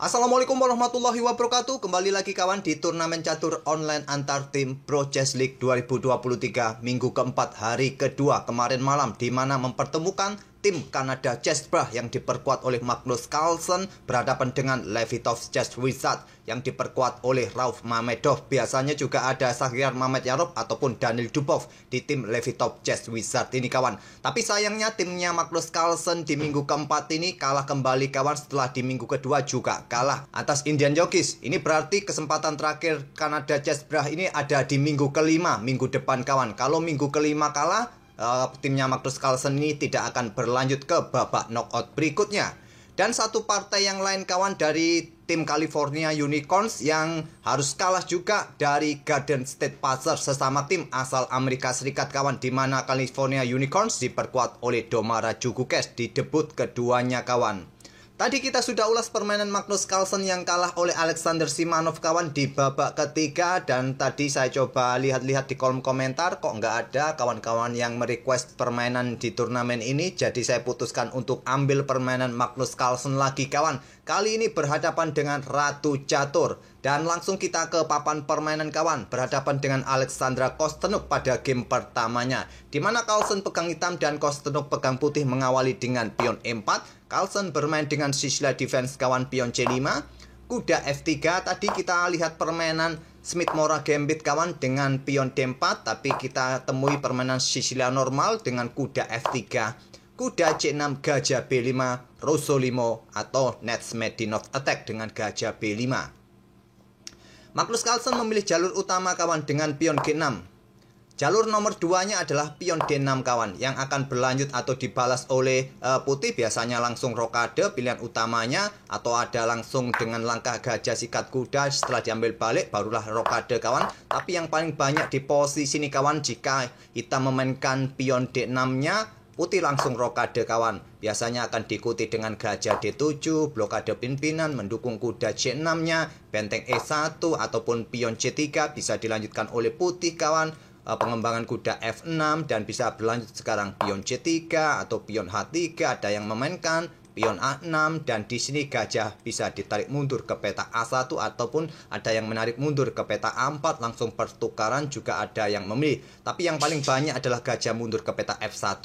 Assalamualaikum warahmatullahi wabarakatuh. Kembali lagi kawan di turnamen catur online antar tim Pro Chess League 2023 minggu keempat hari kedua kemarin malam, di mana mempertemukan tim Kanada Chess Brah yang diperkuat oleh Magnus Carlsen berhadapan dengan Levitov Chess Wizard yang diperkuat oleh Rauf Mamedov. Biasanya juga ada Shahriar Mamedyarov ataupun Daniil Dubov di tim Levitov Chess Wizard ini kawan. Tapi sayangnya timnya Magnus Carlsen di minggu keempat ini kalah kembali kawan, setelah di minggu kedua juga kalah atas Indian Jokis. Ini berarti kesempatan terakhir Kanada Chess Brah ini ada di minggu kelima, minggu depan kawan. Kalau minggu kelima kalah, timnya Magnus Carlsen ini tidak akan berlanjut ke babak knockout berikutnya. Dan satu partai yang lain kawan dari tim California Unicorns yang harus kalah juga dari Garden State Pacers, sesama tim asal Amerika Serikat kawan, di mana California Unicorns diperkuat oleh Domara Djurgården di debut keduanya kawan. Tadi kita sudah ulas permainan Magnus Carlsen yang kalah oleh Alexander Simanov kawan di babak ketiga. Dan tadi saya coba lihat-lihat di kolom komentar, kok nggak ada kawan-kawan yang merequest permainan di turnamen ini. Jadi saya putuskan untuk ambil permainan Magnus Carlsen lagi kawan. Kali ini berhadapan dengan Ratu Catur. Dan langsung kita ke papan permainan kawan, berhadapan dengan Alexandra Kostenuk pada game pertamanya, di mana Carlsen pegang hitam dan Kostenuk pegang putih, mengawali dengan pion E4. Carlsen bermain dengan Sicily defense kawan, pion C5, kuda F3. Tadi kita lihat permainan Smith Mora Gambit kawan dengan pion D4, tapi kita temui permainan Sicilia normal dengan kuda F3, kuda C6, gajah B5, Rosolimo atau Netsmedinov attack dengan gajah B5. Magnus Carlsen memilih jalur utama kawan dengan pion G6. Jalur nomor 2-nya adalah pion D6 kawan, yang akan berlanjut atau dibalas oleh putih, biasanya langsung rokade pilihan utamanya, atau ada langsung dengan langkah gajah sikat kuda, setelah diambil balik barulah rokade kawan. Tapi yang paling banyak di posisi ini kawan, jika hitam memainkan pion D6-nya, putih langsung rokade kawan. Biasanya akan diikuti dengan gajah D7, blokade pimpinan, mendukung kuda C6-nya, benteng E1 ataupun pion C3 bisa dilanjutkan oleh putih kawan. Pengembangan kuda F6 dan bisa berlanjut sekarang pion C3 atau pion H3, ada yang memainkan pion A6, dan di sini gajah bisa ditarik mundur ke peta A1 ataupun ada yang menarik mundur ke peta A4, langsung pertukaran juga ada yang memilih. Tapi yang paling banyak adalah gajah mundur ke peta F1.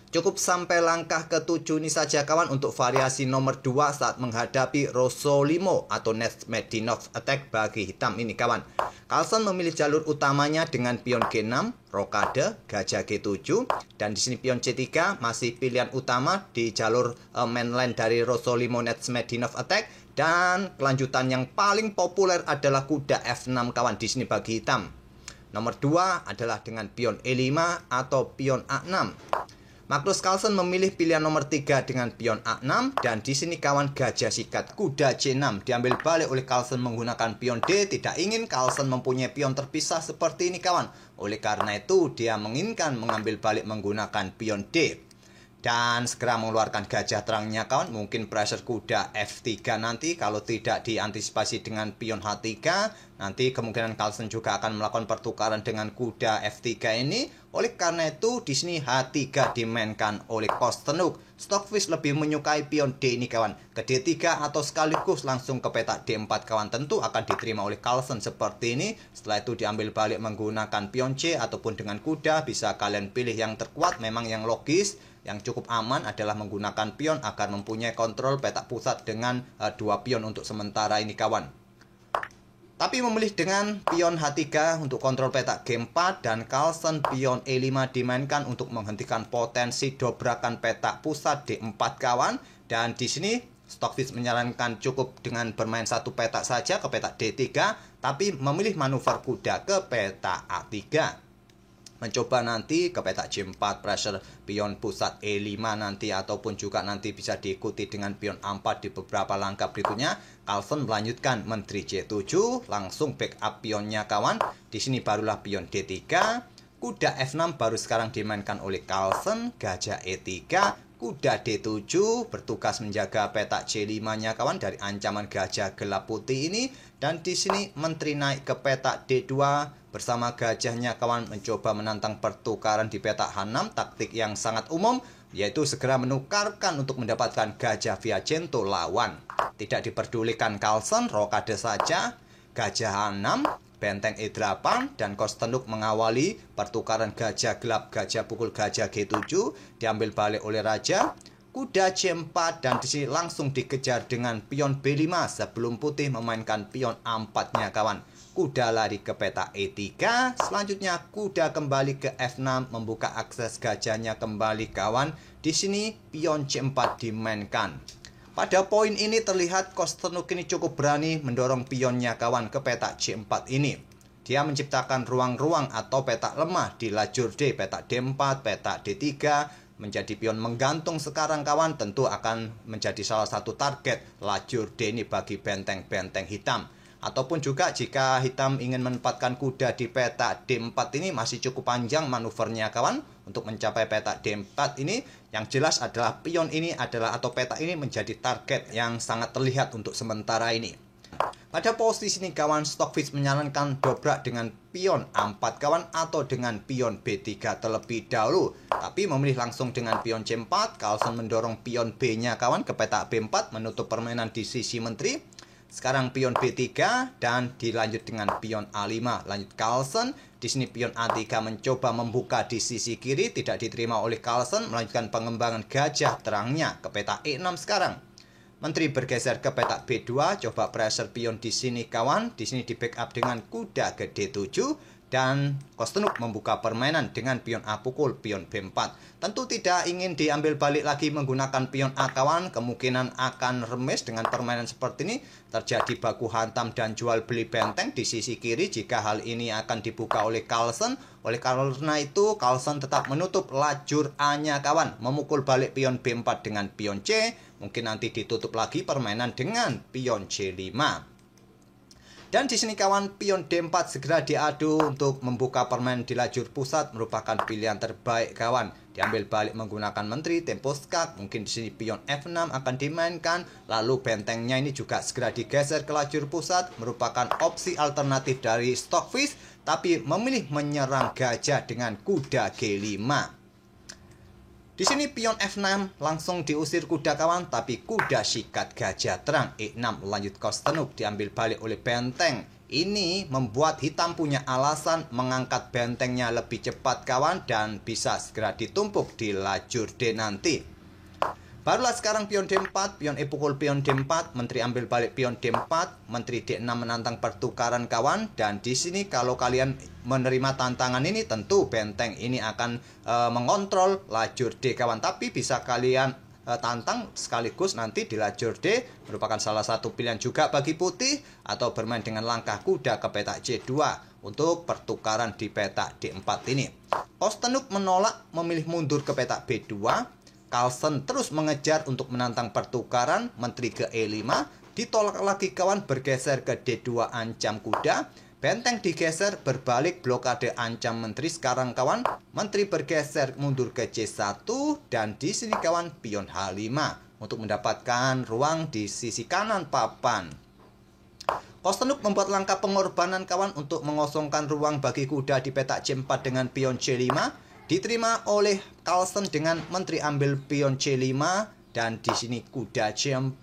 Cukup sampai langkah ke-7 ini saja kawan untuk variasi nomor 2 saat menghadapi Rosolimo atau Netsmedinov attack bagi hitam ini kawan. Carlsen memilih jalur utamanya dengan pion G6, rokade, gajah G7, dan di sini pion C3 masih pilihan utama di jalur mainline dari Rosolimo Netsmedinov attack. Dan kelanjutan yang paling populer adalah kuda F6 kawan di sini bagi hitam. Nomor 2 adalah dengan pion E5 atau pion A6. Magnus Carlsen memilih pilihan nomor 3 dengan pion A6, dan di sini kawan gajah sikat kuda C6 diambil balik oleh Carlsen menggunakan pion D. Tidak ingin Carlsen mempunyai pion terpisah seperti ini kawan. Oleh karena itu dia menginginkan mengambil balik menggunakan pion D. Dan segera mengeluarkan gajah terangnya kawan, mungkin pressure kuda F3 nanti. Kalau tidak diantisipasi dengan pion H3, nanti kemungkinan Carlsen juga akan melakukan pertukaran dengan kuda F3 ini. Oleh karena itu di sini H3 dimainkan oleh Kostenuk. Stockfish lebih menyukai pion D ini kawan, ke D3 atau sekaligus langsung ke peta D4 kawan. Tentu akan diterima oleh Carlsen seperti ini. Setelah itu diambil balik menggunakan pion C ataupun dengan kuda, bisa kalian pilih yang terkuat. Memang yang logis, yang cukup aman adalah menggunakan pion agar mempunyai kontrol peta pusat dengan 2 pion untuk sementara ini kawan. Tapi memilih dengan pion H3 untuk kontrol peta G4, dan Carlsen pion E5 dimainkan untuk menghentikan potensi dobrakan peta pusat D4 kawan. Dan di sini Stockfish menyarankan cukup dengan bermain satu peta saja ke peta D3, tapi memilih manuver kuda ke peta A3. Mencoba nanti ke peta G4 pressure pion pusat E5 nanti, ataupun juga nanti bisa diikuti dengan pion A4 di beberapa langkah berikutnya. Carlsen melanjutkan menteri C7, langsung backup pionnya kawan. Di sini barulah pion D3, kuda F6 baru sekarang dimainkan oleh Carlsen, gajah E3, kuda D7 bertugas menjaga peta C5-nya kawan dari ancaman gajah gelap putih ini. Dan di sini menteri naik ke peta D2 bersama gajahnya kawan, mencoba menantang pertukaran di peta H6, taktik yang sangat umum. yaitu segera menukarkan untuk mendapatkan gajah Viajento lawan. Tidak diperdulikan Carlsen, rokade saja, gajah A6, benteng E8, dan Kostenuk mengawali pertukaran gajah gelap, gajah pukul, gajah G7, diambil balik oleh raja. Kuda C4 dan di sini langsung dikejar dengan pion B5 sebelum putih memainkan pion A4-nya kawan. Kuda lari ke peta E3, selanjutnya kuda kembali ke F6 membuka akses gajahnya kembali kawan. Di sini pion C4 dimainkan. Pada poin ini terlihat Kostenuk ini cukup berani mendorong pionnya kawan ke peta C4 ini. Dia menciptakan ruang-ruang atau peta lemah di lajur D, peta D4, peta D3, menjadi pion menggantung sekarang kawan, tentu akan menjadi salah satu target lajur D ini bagi benteng-benteng hitam. Ataupun juga jika hitam ingin menempatkan kuda di peta D4 ini masih cukup panjang manuvernya kawan untuk mencapai peta D4 ini. Yang jelas adalah pion ini adalah atau peta ini menjadi target yang sangat terlihat untuk sementara ini. Pada posisi ini kawan, Stockfish menyarankan dobrak dengan pion A4 kawan atau dengan pion B3 terlebih dahulu. Tapi memilih langsung dengan pion C4, Carlsen mendorong pion B-nya kawan ke peta B4 menutup permainan di sisi menteri. Sekarang pion B3 dan dilanjut dengan pion A5. Lanjut Carlsen. Di sini pion A3 mencoba membuka di sisi kiri, tidak diterima oleh Carlsen, melanjutkan pengembangan gajah terangnya ke peta E6 sekarang. Menteri bergeser ke peta B2, coba pressure pion di sini kawan. Di sini di backup dengan kuda ke D7 dan Kostenuk membuka permainan dengan pion A pukul, pion B4. Tentu tidak ingin diambil balik lagi menggunakan pion A kawan, kemungkinan akan remis dengan permainan seperti ini. Terjadi baku hantam dan jual beli benteng di sisi kiri jika hal ini akan dibuka oleh Carlsen. Oleh karena itu Carlsen tetap menutup lajur A-nya kawan, memukul balik pion B4 dengan pion C. Mungkin nanti ditutup lagi permainan dengan pion C5. Dan di sini kawan, pion D4 segera diadu untuk membuka permainan di lajur pusat merupakan pilihan terbaik kawan. Diambil balik menggunakan menteri, tempo skak, mungkin di sini pion F6 akan dimainkan, lalu bentengnya ini juga segera digeser ke lajur pusat, merupakan opsi alternatif dari Stockfish, tapi memilih menyerang gajah dengan kuda G5. Di sini pion F6 langsung diusir kuda kawan, tapi kuda sikat gajah terang E6 lanjut Kostenuk diambil balik oleh benteng. Ini membuat hitam punya alasan mengangkat bentengnya lebih cepat kawan dan bisa segera ditumpuk di lajur D nanti. Barulah sekarang pion D4, pion E pukul pion D4, menteri ambil balik pion D4, menteri D6 menantang pertukaran kawan. Dan di sini kalau kalian menerima tantangan ini tentu benteng ini akan mengontrol lajur D kawan. Tapi bisa kalian tantang sekaligus nanti di lajur D, merupakan salah satu pilihan juga bagi putih, atau bermain dengan langkah kuda ke peta C2 untuk pertukaran di peta D4 ini. Kostenuk menolak, memilih mundur ke peta B2. Carlsen terus mengejar untuk menantang pertukaran, menteri ke E5, ditolak lagi kawan, bergeser ke D2 ancam kuda, benteng digeser berbalik blokade ancam menteri sekarang kawan, menteri bergeser mundur ke C1 dan di sini kawan pion H5 untuk mendapatkan ruang di sisi kanan papan. Kostenuk membuat langkah pengorbanan kawan untuk mengosongkan ruang bagi kuda di peta C4 dengan pion C5. Diterima oleh Carlsen dengan menteri ambil pion C5 dan di sini kuda C4,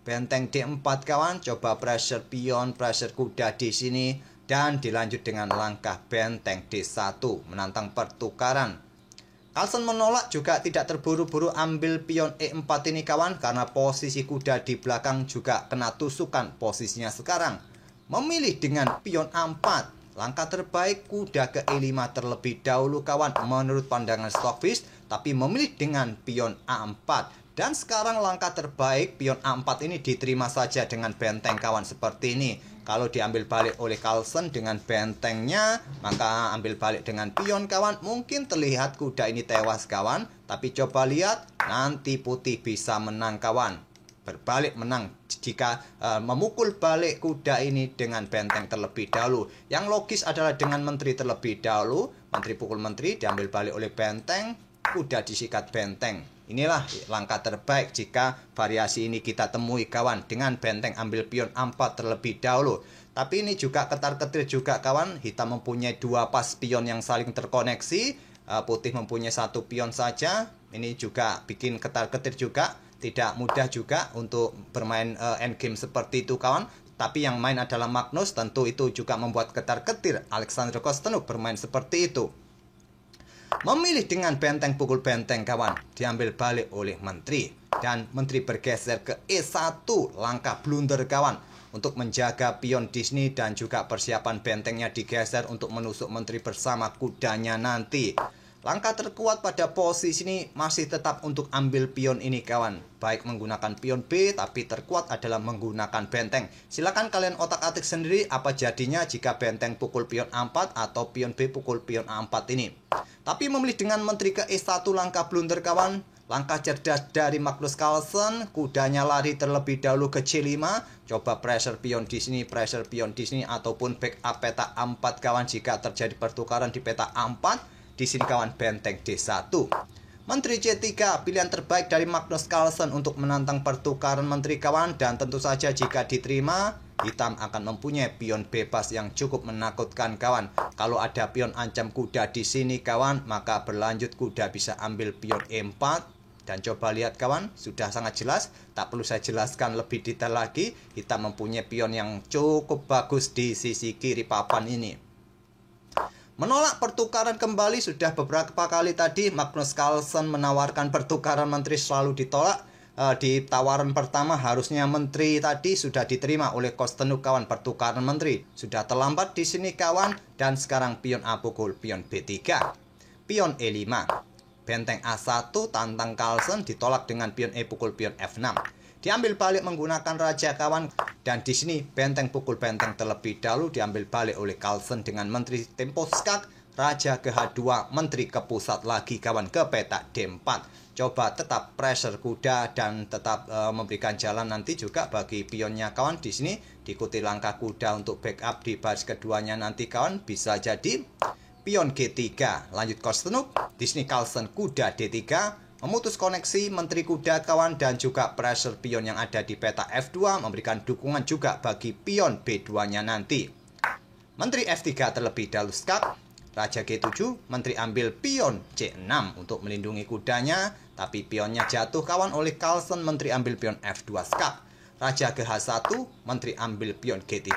benteng D4 kawan, coba pressure pion, pressure kuda di sini dan dilanjut dengan langkah benteng D1 menantang pertukaran. Carlsen menolak juga tidak terburu-buru ambil pion E4 ini kawan karena posisi kuda di belakang juga kena tusukan posisinya sekarang. Memilih dengan pion A4. Langkah terbaik kuda ke E5 terlebih dahulu kawan menurut pandangan Stockfish, tapi memilih dengan pion A4. Dan sekarang langkah terbaik pion A4 ini diterima saja dengan benteng kawan seperti ini. Kalau diambil balik oleh Carlsen dengan bentengnya, maka ambil balik dengan pion kawan. Mungkin terlihat kuda ini tewas kawan, tapi coba lihat nanti putih bisa menang kawan. Berbalik menang jika memukul balik kuda ini dengan benteng terlebih dahulu. Yang logis adalah dengan menteri terlebih dahulu. Menteri pukul menteri diambil balik oleh benteng, kuda disikat benteng. Inilah langkah terbaik jika variasi ini kita temui kawan, dengan benteng ambil pion A4 terlebih dahulu. Tapi ini juga ketar-ketir juga kawan, hitam mempunyai dua pas pion yang saling terkoneksi. putih mempunyai satu pion saja. Ini juga bikin ketar-ketir juga, tidak mudah juga untuk bermain endgame seperti itu kawan. Tapi yang main adalah Magnus, tentu itu juga membuat ketar-ketir Alexander Kostenuk bermain seperti itu. Memilih dengan benteng pukul benteng kawan, diambil balik oleh Menteri. Dan Menteri bergeser ke E1, langkah blunder kawan. Untuk menjaga pion Disney dan juga persiapan bentengnya digeser untuk menusuk Menteri bersama kudanya nanti. Langkah terkuat pada posisi ini masih tetap untuk ambil pion ini kawan. Baik menggunakan pion B, tapi terkuat adalah menggunakan benteng. Silakan kalian otak-atik sendiri apa jadinya jika benteng pukul pion A4 atau pion B pukul pion A4 ini. Tapi memilih dengan Menteri ke E1 langkah blunder kawan. Langkah cerdas dari Magnus Carlsen, kudanya lari terlebih dahulu ke C5. Coba pressure pion Disney, ataupun backup peta A4 kawan jika terjadi pertukaran di peta A4. Di sini kawan benteng D1. Menteri C3, pilihan terbaik dari Magnus Carlsen untuk menantang pertukaran menteri kawan. Dan tentu saja jika diterima, hitam akan mempunyai pion bebas yang cukup menakutkan kawan. Kalau ada pion ancam kuda di sini kawan, maka berlanjut kuda bisa ambil pion E4. Dan coba lihat kawan, sudah sangat jelas. Tak perlu saya jelaskan lebih detail lagi. Hitam mempunyai pion yang cukup bagus di sisi kiri papan ini. Menolak pertukaran kembali sudah beberapa kali tadi. Magnus Carlsen menawarkan pertukaran menteri selalu ditolak. Di tawaran pertama harusnya menteri tadi sudah diterima oleh Kostenuk kawan. Pertukaran menteri sudah terlambat di sini kawan. Dan sekarang pion A pukul pion B3, pion E5, benteng A1 tantang Carlsen ditolak dengan pion E pukul pion F6. Diambil balik menggunakan raja kawan. Dan di sini benteng pukul benteng terlebih dahulu diambil balik oleh Carlsen dengan menteri tempo skak. Raja ke H2, menteri ke pusat lagi kawan ke peta D4. Coba tetap pressure kuda dan tetap memberikan jalan nanti juga bagi pionnya kawan. Di sini diikuti langkah kuda untuk backup di baris keduanya nanti kawan. Bisa jadi pion G3, lanjut Kostenuk. Di sini Carlsen kuda D3. Memutus koneksi menteri kuda kawan dan juga pressure pion yang ada di peta F2 memberikan dukungan juga bagi pion B2-nya nanti. Menteri F3 terlebih dahulu skak. Raja G7, menteri ambil pion C6 untuk melindungi kudanya, tapi pionnya jatuh kawan oleh Carlsen, menteri ambil pion F2 skak. Raja ke H1, menteri ambil pion G3,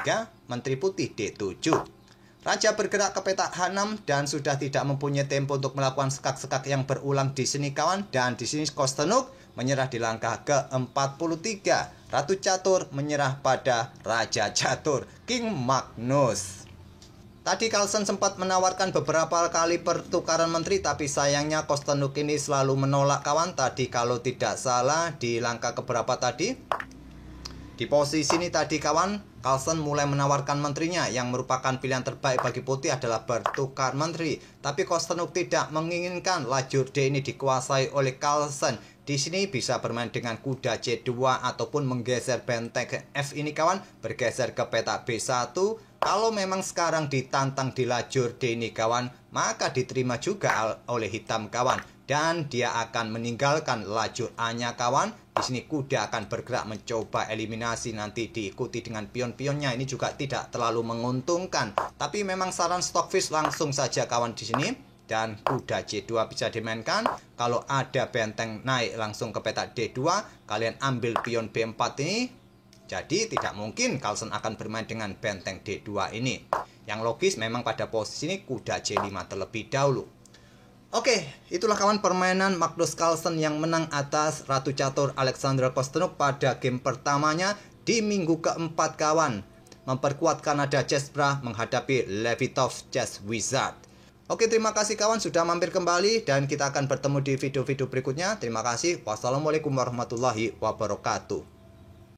menteri putih D7. Raja bergerak ke peta H6 dan sudah tidak mempunyai tempo untuk melakukan skak-skak yang berulang di sini kawan. Dan di sini Kostenuk menyerah di langkah ke-43. Ratu Catur menyerah pada Raja Catur, King Magnus. Tadi Carlsen sempat menawarkan beberapa kali pertukaran menteri, tapi sayangnya Kostenuk ini selalu menolak kawan. Tadi kalau tidak salah di langkah keberapa tadi? Di posisi ini tadi kawan, Carlsen mulai menawarkan menterinya yang merupakan pilihan terbaik bagi putih adalah bertukar menteri. Tapi Kostenuk tidak menginginkan lajur D ini dikuasai oleh Carlsen. Di sini bisa bermain dengan kuda C2 ataupun menggeser benteng F ini kawan, bergeser ke peta B1. Kalau memang sekarang ditantang di lajur D ini kawan, maka diterima juga oleh hitam kawan. Dan dia akan meninggalkan lajur A-nya kawan. Di sini kuda akan bergerak mencoba eliminasi, nanti diikuti dengan pion-pionnya. Ini juga tidak terlalu menguntungkan. Tapi memang saran Stockfish langsung saja kawan di sini. Dan kuda C2 bisa dimainkan. Kalau ada benteng naik langsung ke peta D2, kalian ambil pion B4 ini. Jadi tidak mungkin Carlsen akan bermain dengan benteng D2 ini. Yang logis memang pada posisi ini kuda C5 terlebih dahulu. Oke, itulah kawan permainan Magnus Carlsen yang menang atas Ratu Catur Alexander Kostenuk pada game pertamanya di minggu keempat kawan. Memperkuat Kanada Chessbrah menghadapi Levitov Chess Wizard. Oke, terima kasih kawan sudah mampir kembali dan kita akan bertemu di video-video berikutnya. Terima kasih. Wassalamualaikum warahmatullahi wabarakatuh.